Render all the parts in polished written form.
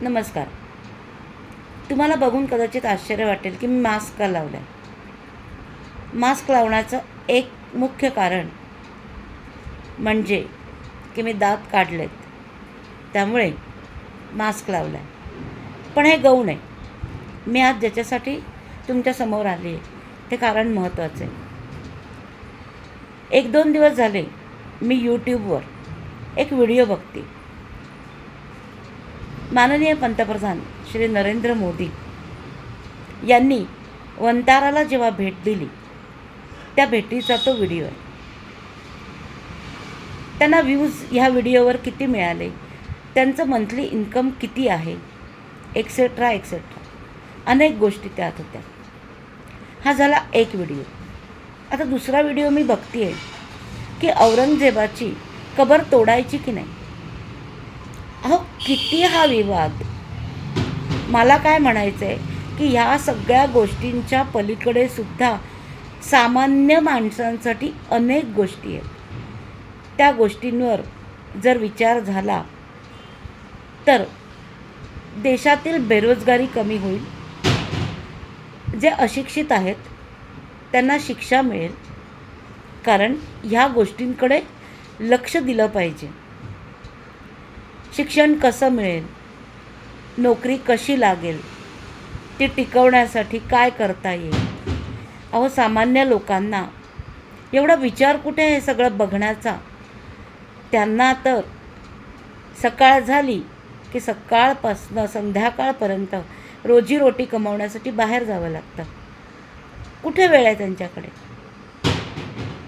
नमस्कार. तुम्हाला बघून कदाचित आश्चर्य वाटेल की मी मास्क का लावला आहे. मास्क लावण्याचं एक मुख्य कारण म्हणजे की मी दात काढलेत, त्यामुळे मास्क लावला आहे. पण हे गौण आहे. मी आज ज्याच्यासाठी तुमच्यासमोर आली आहे ते कारण महत्त्वाचं आहे. 1-2 दिवस झाले मी यूट्यूबवर एक व्हिडिओ बघते. माननीय पंतप्रधान श्री नरेंद्र मोदी यांनी वंताराला जेव्हा भेट दिली त्या भेटीचा तो व्हिडिओ आहे. त्यांना व्ह्यूज ह्या व्हिडिओवर किती मिळाले, त्यांचं मंथली इन्कम किती आहे, एक्सेट्रा एक्सेट्रा अनेक गोष्टी त्यात होत्या. हा झाला एक व्हिडिओ. आता दुसरा व्हिडिओ मी बघते आहे की औरंगजेबाची कबर तोडायची की नाही. अहो किती हा विवाद. मला काय म्हणायचं आहे की ह्या सगळ्या गोष्टींच्या पलीकडे सुद्धा सामान्य माणसांसाठी अनेक गोष्टी आहेत. त्या गोष्टींवर जर विचार झाला तर देशातील बेरोजगारी कमी होईल. जे अशिक्षित आहेत त्यांना शिक्षा मिळेल, कारण ह्या गोष्टींकडे लक्ष दिलं पाहिजे. शिक्षण कसं मिळेल, नोकरी कशी लागेल, ती टिकवण्यासाठी काय करता येईल. अहो सामान्य लोकांना एवढा विचार कुठे आहे सगळं बघण्याचा. त्यांना तर सकाळ झाली की सकाळपासनं संध्याकाळपर्यंत रोजीरोटी कमवण्यासाठी बाहेर जावं लागतं. कुठे वेळ आहे त्यांच्याकडे.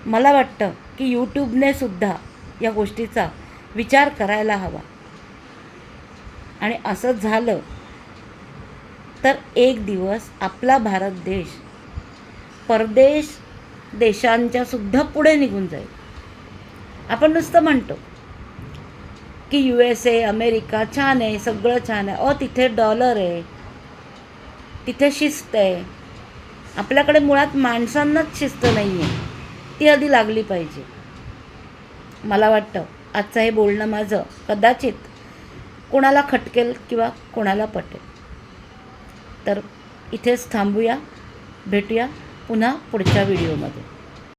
मला वाटतं की यूट्यूबने सुद्धा या गोष्टीचा विचार करायला हवा. आणि असं झालं तर एक दिवस आपला भारत देश परदेश देशांच्या सुद्धा पुढे निघून जाईल. आपण नुसतं म्हणतो की USA, अमेरिका छान आहे, सगळं छान आहे. तिथे डॉलर आहे, तिथे शिस्त आहे. आपल्याकडे मुळात माणसांनाच शिस्त नाही आहे, ती आधी लागली पाहिजे. मला वाटतं आजचं हे बोलणं माझं कदाचित कोणाला खटकेल किंवा कोणाला पटेल. तर इथेच थांबूया. भेटूया पुन्हा पुढच्या व्हिडिओमध्ये.